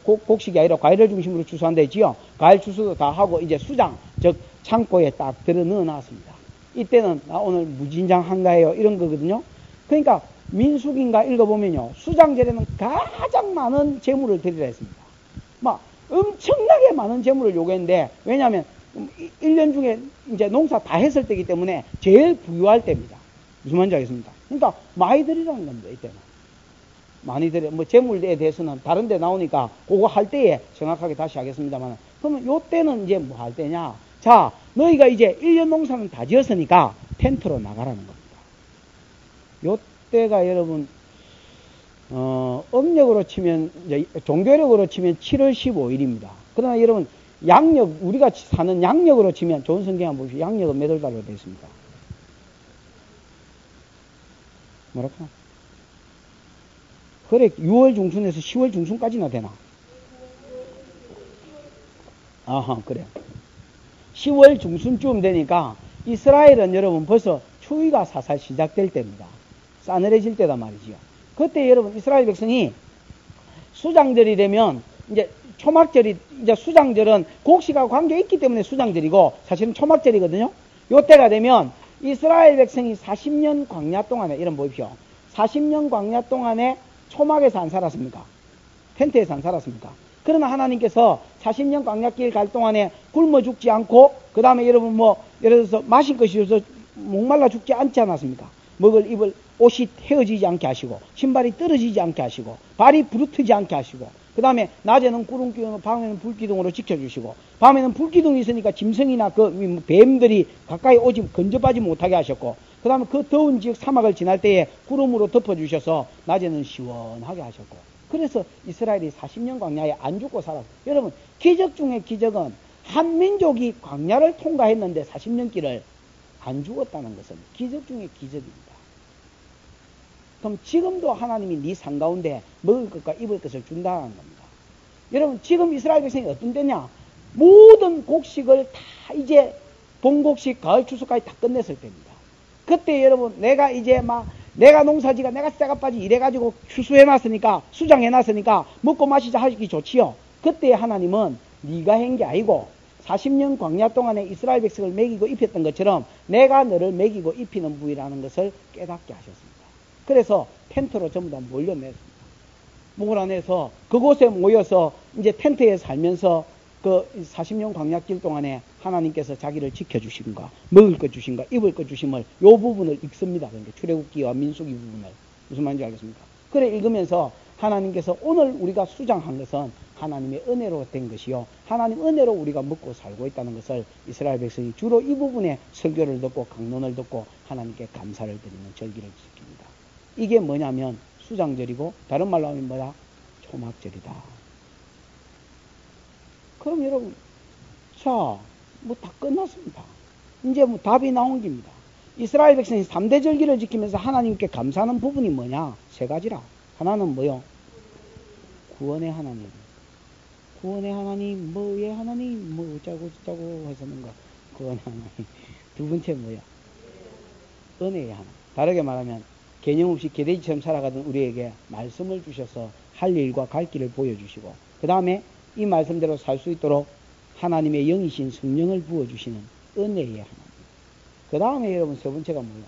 곡식이 아니라 과일을 중심으로 추수한다 했지요. 가을 추수도 다 하고 이제 수장, 즉 창고에 딱 들어 넣어 놨습니다. 이때는 오늘 무진장 한가해요 이런 거거든요. 그러니까 민수기인가 읽어보면요, 수장절에는 가장 많은 재물을 드리라 했습니다. 막 엄청나게 많은 재물을 요구했는데, 왜냐하면 1년 중에 이제 농사 다 했을 때이기 때문에 제일 부유할 때입니다. 무슨 말인지 알겠습니까? 그러니까 많이 드리라는 겁니다. 이때는. 많이 드려. 뭐 재물에 대해서는 다른 데 나오니까 그거 할 때에 정확하게 다시 하겠습니다만, 그러면 요 때는 이제 뭐 할 때냐? 자, 너희가 이제 1년 농사는 다 지었으니까 텐트로 나가라는 겁니다. 요 때가 여러분 음력으로 치면, 이제 종교력으로 치면 7월 15일입니다. 그러나 여러분 양력, 우리가 사는 양력으로 치면, 좋은 성경 한번 보시죠. 양력은 몇 월 달로 되어 있습니까? 뭐랄까? 그래, 6월 중순에서 10월 중순까지나 되나? 아하, 그래. 10월 중순쯤 되니까 이스라엘은 여러분 벌써 추위가 사살 시작될 때입니다. 싸늘해질 때다 말이지요. 그때 여러분 이스라엘 백성이 수장절이 되면, 이제 초막절이, 이제 수장절은 곡식과 관계 있기 때문에 수장절이고 사실은 초막절이거든요. 요때가 되면 이스라엘 백성이 40년 광야 동안에, 이런 보십시오. 40년 광야 동안에 초막에서 안 살았습니까? 텐트에서 안 살았습니까? 그러나 하나님께서 40년 광야길 갈 동안에 굶어 죽지 않고, 그 다음에 여러분 뭐 예를 들어서 마실 것이 없어서 목말라 죽지 않지 않았습니까? 먹을 입을 옷이 헤어지지 않게 하시고, 신발이 떨어지지 않게 하시고, 발이 부르트지 않게 하시고, 그 다음에 낮에는 구름기둥, 밤에는 불기둥으로 지켜주시고, 밤에는 불기둥이 있으니까 짐승이나 그 뱀들이 가까이 오지, 건져가지 못하게 하셨고, 그 다음에 그 더운 지역 사막을 지날 때에 구름으로 덮어주셔서 낮에는 시원하게 하셨고, 그래서 이스라엘이 40년 광야에 안 죽고 살았어요. 여러분, 기적 중에 기적은 한 민족이 광야를 통과했는데 40년 길을 안 죽었다는 것은 기적 중에 기적입니다. 그럼 지금도 하나님이 네 상 가운데 먹을 것과 입을 것을 준다는 겁니다. 여러분, 지금 이스라엘 백성이 어떤 때냐? 모든 곡식을 다 이제 봄곡식, 가을 추수까지 다 끝냈을 때입니다. 그때 여러분, 내가 이제 내가 농사지가, 내가 쇠가빠지 이래가지고 추수해놨으니까, 수장해놨으니까 먹고 마시자 하기 좋지요. 그때 하나님은 네가 한 게 아니고 40년 광야 동안에 이스라엘 백성을 먹이고 입혔던 것처럼 내가 너를 먹이고 입히는 분이라는 것을 깨닫게 하셨습니다. 그래서 텐트로 전부 다 몰려냈습니다. 몰아내서 그곳에 모여서 이제 텐트에 살면서 그 40년 광야길 동안에 하나님께서 자기를 지켜주신가, 먹을 것 주신가, 입을 것 주심을 요 부분을 읽습니다. 그러니까 출애굽기와 민수기 부분을. 무슨 말인지 알겠습니까? 그래 읽으면서 하나님께서 오늘 우리가 수장한 것은 하나님의 은혜로 된 것이요, 하나님 은혜로 우리가 먹고 살고 있다는 것을 이스라엘 백성이 주로 이 부분에 설교를 듣고 강론을 듣고 하나님께 감사를 드리는 절기를 지킵니다. 이게 뭐냐면 수장절이고, 다른 말로 하면 뭐야? 초막절이다. 그럼 여러분, 자, 뭐 다 끝났습니다. 이제 뭐 답이 나온 겁니다. 이스라엘 백성이 3대 절기를 지키면서 하나님께 감사하는 부분이 뭐냐? 세 가지라. 하나는 뭐요? 구원의 하나님. 구원의 하나님, 뭐의 하나님, 뭐 어쩌고 저쩌고 하시는 거. 구원의 하나님. 두 번째 뭐야? 은혜의 하나님. 다르게 말하면 개념 없이 개돼지처럼 살아가던 우리에게 말씀을 주셔서 할 일과 갈 길을 보여주시고, 그 다음에 이 말씀대로 살 수 있도록 하나님의 영이신 성령을 부어주시는 은혜의 하나님. 그 다음에 여러분 세 번째가 뭐야?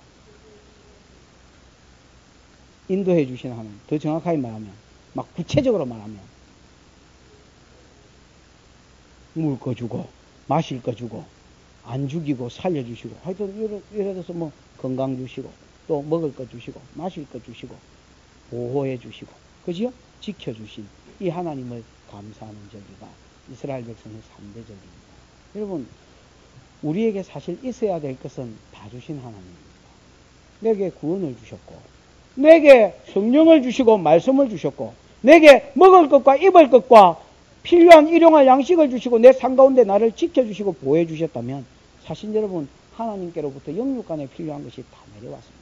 인도해 주시는 하나님. 더 정확하게 말하면, 막 구체적으로 말하면 먹을 거 주고 마실 거 주고 안 죽이고 살려주시고, 하여튼 예를 들어서 뭐 건강 주시고 또 먹을 거 주시고 마실 거 주시고 보호해 주시고, 그지요? 지켜주신 이 하나님을 감사하는 절기가 이스라엘 백성의 3대 절기입니다. 여러분, 우리에게 사실 있어야 될 것은 다 주신 하나님입니다. 내게 구원을 주셨고, 내게 성령을 주시고 말씀을 주셨고, 내게 먹을 것과 입을 것과 필요한 일용할 양식을 주시고 내 삶 가운데 나를 지켜주시고 보호해 주셨다면, 사실 여러분, 하나님께로부터 영육간에 필요한 것이 다 내려왔습니다.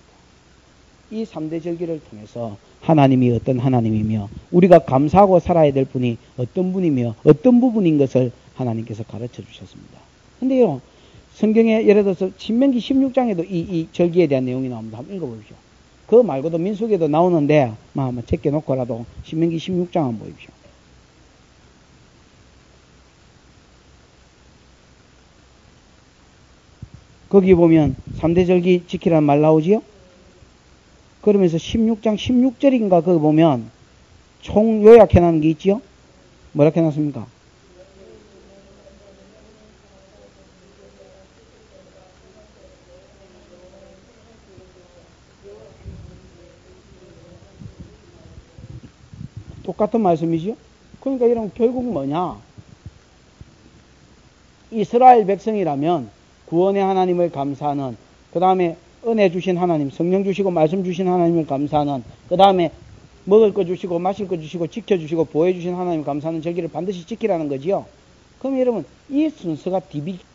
이 3대 절기를 통해서 하나님이 어떤 하나님이며 우리가 감사하고 살아야 될 분이 어떤 분이며 어떤 부분인 것을 하나님께서 가르쳐 주셨습니다. 근데요, 성경에 예를 들어서 신명기 16장에도 이 절기에 대한 내용이 나옵니다. 한번 읽어보십시오. 그거 말고도 민수기에도 나오는데 한번 제껴놓고라도 신명기 16장 한번 보십시오. 거기 보면 3대 절기 지키라는 말 나오지요? 그러면서 16장 16절인가 거기 보면 총 요약해놓은 게 있지요? 뭐라 해놨습니까? 똑같은 말씀이죠. 그러니까 여러분 결국 뭐냐? 이스라엘 백성이라면 구원의 하나님을 감사하는, 그 다음에 은혜 주신 하나님, 성령 주시고 말씀 주신 하나님을 감사하는, 그 다음에 먹을 거 주시고 마실 거 주시고 지켜주시고 보호해주신 하나님 감사하는 절기를 반드시 지키라는 거지요. 그럼 여러분 이 순서가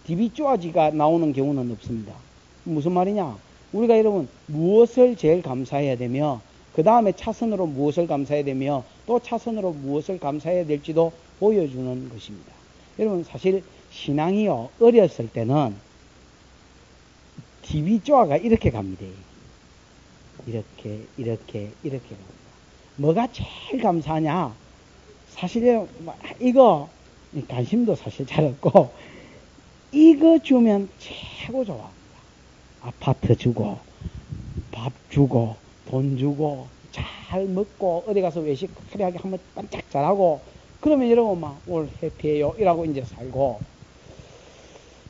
디비쪼아지가 나오는 경우는 없습니다. 무슨 말이냐? 우리가 여러분 무엇을 제일 감사해야 되며, 그 다음에 차선으로 무엇을 감사해야 되며, 또 차선으로 무엇을 감사해야 될지도 보여주는 것입니다. 여러분 사실 신앙이요, 어렸을 때는 디비쪼아가 이렇게 갑니다. 이렇게 갑니다. 뭐가 제일 감사하냐? 사실 이거 관심도 사실 잘 없고, 이거 주면 최고 좋아합니다. 아파트 주고 밥 주고 돈 주고 잘 먹고 어디 가서 외식 화려하게 한번 반짝 잘하고, 그러면 여러분 막 올 해피해요 이라고 이제 살고,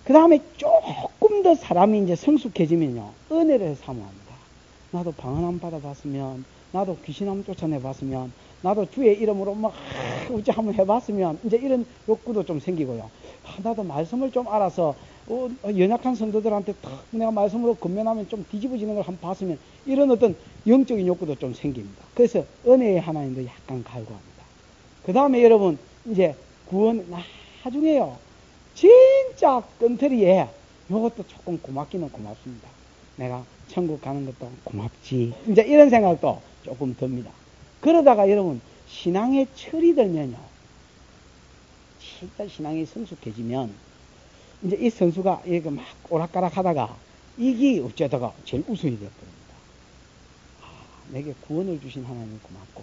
그 다음에 조금 더 사람이 이제 성숙해지면요, 은혜를 사모합니다. 나도 방언 한 받아봤으면, 나도 귀신 한번 쫓아내봤으면, 나도 주의 이름으로 막 우찌 한번 해봤으면, 이제 이런 욕구도 좀 생기고요. 나도 말씀을 좀 알아서 연약한 성도들한테 탁 내가 말씀으로 건면하면 좀 뒤집어지는 걸 한번 봤으면, 이런 어떤 영적인 욕구도 좀 생깁니다. 그래서 은혜의 하나님도 약간 갈구합니다. 그 다음에 여러분 이제 구원 나중에요, 진짜 끈터리에 이것도 조금 고맙기는 고맙습니다. 내가 천국 가는 것도 고맙지, 이제 이런 생각도 조금 듭니다. 그러다가 여러분 신앙의 철이 들면요, 진짜 신앙이 성숙해지면 이제 이 선수가 이렇게 막 오락가락 하다가 이게 어쩌다가 제일 우선이 되어버립니다. 내게 구원을 주신 하나님 고맙고,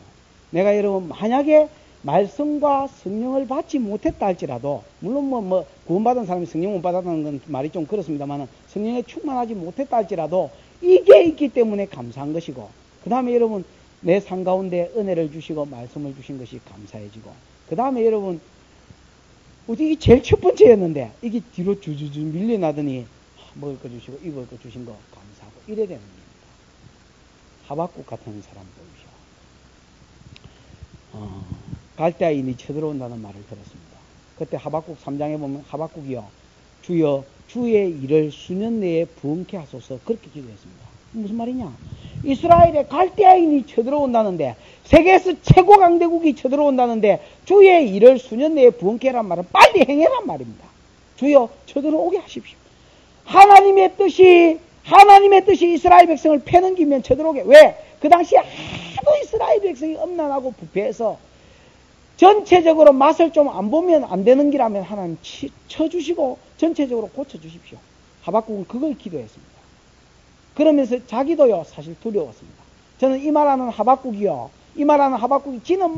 내가 여러분 만약에 말씀과 성령을 받지 못했다 할지라도, 물론 뭐 구원받은 사람이 성령 못 받았다는 건 말이 좀 그렇습니다만, 성령에 충만하지 못했다 할지라도 이게 있기 때문에 감사한 것이고, 그 다음에 여러분 내 삶 가운데 은혜를 주시고 말씀을 주신 것이 감사해지고, 그 다음에 여러분 이게 제일 첫 번째였는데 이게 뒤로 주주주 밀려나더니 먹을 거 주시고 입을 거 주신 거 감사하고 이래야 되는 겁니다. 하박국 같은 사람 보이죠. 갈대아인이 쳐들어온다는 말을 들었습니다. 그때 하박국 3장에 보면 하박국이요, 주여 주의 일을 수년 내에 부흥케 하소서, 그렇게 기도했습니다. 무슨 말이냐? 이스라엘에 갈대아인이 쳐들어온다는데, 세계에서 최고 강대국이 쳐들어온다는데 주의 일을 수년 내에 부흥케 하란 말은 빨리 행해란 말입니다. 주여 쳐들어오게 하십시오. 하나님의 뜻이 이스라엘 백성을 패는 김에 쳐들어오게. 왜? 그 당시에 하도 이스라엘 백성이 엄난하고 부패해서 전체적으로 맛을 좀 안 보면 안 되는 기라면 하나님 쳐주시고 전체적으로 고쳐주십시오. 하박국은 그걸 기도했습니다. 그러면서 자기도요 사실 두려웠습니다. 저는 이 말하는 하박국이 지는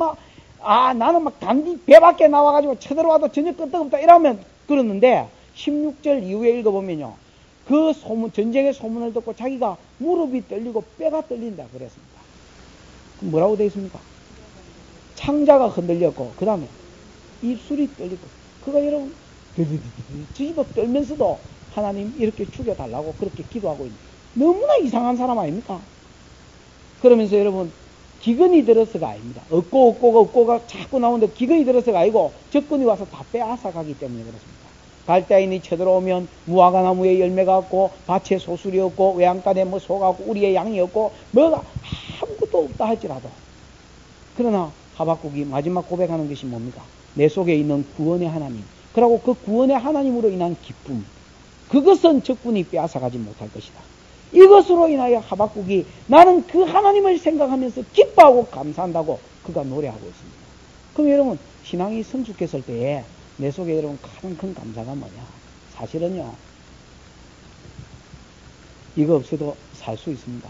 나는 막 단디 배 밖에 나와가지고 쳐들어와도 전혀 끄떡없다 이러면 그러는데, 16절 이후에 읽어보면요, 그 전쟁의 소문을 듣고 자기가 무릎이 떨리고 뼈가 떨린다 그랬습니다. 그럼 뭐라고 되어 있습니까? 창자가 흔들렸고, 그 다음에 입술이 떨리고, 그가 여러분 뒤집어 떨면서도 하나님 이렇게 죽여달라고 그렇게 기도하고 있는, 너무나 이상한 사람 아닙니까? 그러면서 여러분 기근이 들어서가 아닙니다. 없고가 자꾸 나오는데 기근이 들어서가 아니고 적군이 와서 다 빼앗아가기 때문에 그렇습니다. 갈대아인이 쳐들어오면 무화과 나무에 열매가 없고 밭에 소술이 없고 외양간에 소가 없고 우리의 양이 없고 뭐가 아무것도 없다 할지라도, 그러나 하박국이 마지막 고백하는 것이 뭡니까? 내 속에 있는 구원의 하나님, 그리고 그 구원의 하나님으로 인한 기쁨, 그것은 적군이 빼앗아가지 못할 것이다. 이것으로 인하여 하박국이 나는 그 하나님을 생각하면서 기뻐하고 감사한다고 그가 노래하고 있습니다. 그럼 여러분 신앙이 성숙했을 때에 내 속에 여러분 가장 큰 감사가 뭐냐? 사실은요, 이거 없어도 살 수 있습니다.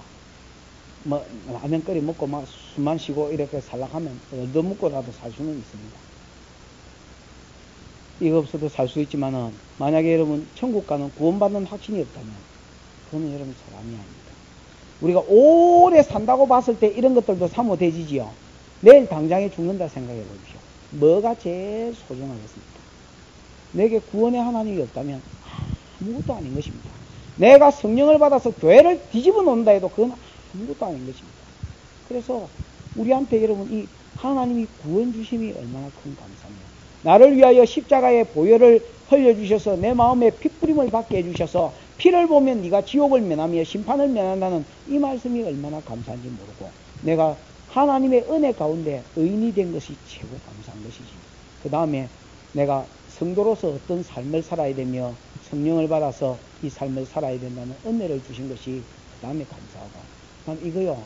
라면 끓여 먹고 숨만 쉬고 이렇게 살락하면 얻어먹고라도 살 수는 있습니다. 이거 없어도 살 수 있지만은, 만약에 여러분 천국 가는 구원받는 확신이 없다면 그러면 여러분 사람이 아닙니다. 우리가 오래 산다고 봤을 때 이런 것들도 사모되지지요. 내일 당장에 죽는다 생각해 보십시오. 뭐가 제일 소중하겠습니까? 내게 구원의 하나님이 없다면 아무것도 아닌 것입니다. 내가 성령을 받아서 교회를 뒤집어 놓는다 해도 그건 아무것도 아닌 것입니다. 그래서 우리한테 여러분 이 하나님이 구원 주심이 얼마나 큰 감사입니다. 나를 위하여 십자가의 보혈을 흘려주셔서 내 마음에 핏부림을 받게 해주셔서 피를 보면 네가 지옥을 면하며 심판을 면한다는 이 말씀이 얼마나 감사한지 모르고 내가 하나님의 은혜 가운데 의인이 된 것이 최고 감사한 것이지. 그 다음에 내가 성도로서 어떤 삶을 살아야 되며 성령을 받아서 이 삶을 살아야 된다는 은혜를 주신 것이 그 다음에 감사하고, 그럼 이거요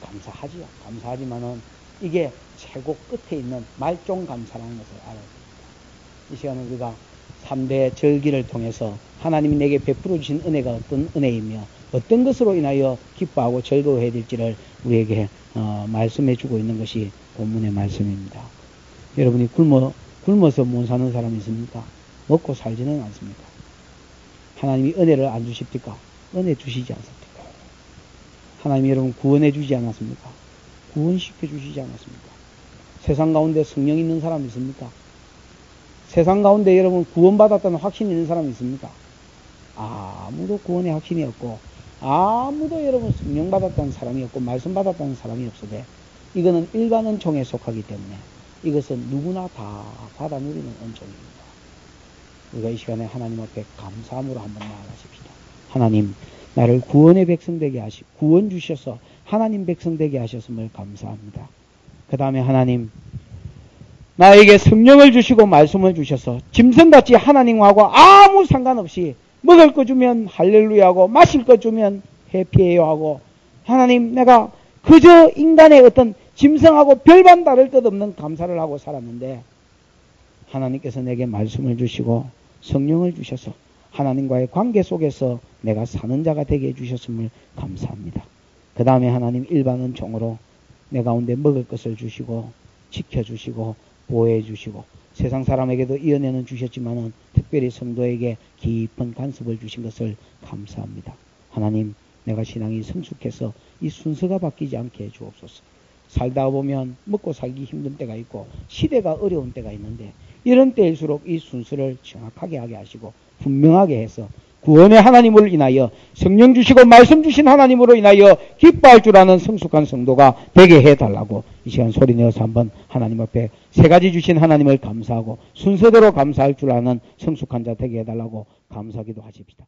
감사하지요. 감사하지만은 이게 최고 끝에 있는 말종 감사라는 것을 알아야 됩니다. 이 시간에 우리가 3대 절기를 통해서 하나님이 내게 베풀어 주신 은혜가 어떤 은혜이며 어떤 것으로 인하여 기뻐하고 즐거워해야 될지를 우리에게 말씀해 주고 있는 것이 본문의 말씀입니다. 여러분이 굶어서 못 사는 사람이 있습니까? 먹고 살지는 않습니까? 하나님이 은혜를 안 주십니까? 은혜 주시지 않습니까? 하나님이 여러분 구원해 주지 않았습니까? 구원시켜 주시지 않았습니까? 세상 가운데 성령 있는 사람 있습니까? 세상 가운데 여러분 구원받았다는 확신이 있는 사람 있습니까? 아무도 구원의 확신이 없고 아무도 여러분 성령 받았다는 사람이 없고 말씀 받았다는 사람이 없으되 이거는 일반 은총에 속하기 때문에 이것은 누구나 다 받아 누리는 은총입니다. 우리가 이 시간에 하나님 앞에 감사함으로 한번 나아가십시다. 하나님, 나를 구원의 백성 되게 구원 주셔서 하나님 백성 되게 하셨음을 감사합니다. 그 다음에 하나님, 나에게 성령을 주시고 말씀을 주셔서 짐승같이 하나님하고 아무 상관없이 먹을 거 주면 할렐루야하고 마실 거 주면 해피해요 하고, 하나님, 내가 그저 인간의 어떤 짐승하고 별반 다를 것 없는 감사를 하고 살았는데 하나님께서 내게 말씀을 주시고 성령을 주셔서 하나님과의 관계 속에서 내가 사는 자가 되게 해주셨음을 감사합니다. 그 다음에 하나님 일반 은총으로 내 가운데 먹을 것을 주시고 지켜주시고 보호해주시고 세상 사람에게도 이 은혜는 주셨지만은 특별히 성도에게 깊은 간섭을 주신 것을 감사합니다. 하나님, 내가 신앙이 성숙해서 이 순서가 바뀌지 않게 해주옵소서. 살다 보면 먹고 살기 힘든 때가 있고 시대가 어려운 때가 있는데 이런 때일수록 이 순서를 정확하게 하게 하시고 분명하게 해서 구원의 하나님을 인하여 성령 주시고 말씀 주신 하나님으로 인하여 기뻐할 줄 아는 성숙한 성도가 되게 해달라고 이 시간 소리내어서 한번 하나님 앞에 세 가지 주신 하나님을 감사하고 순서대로 감사할 줄 아는 성숙한 자 되게 해달라고 감사기도 하십시다.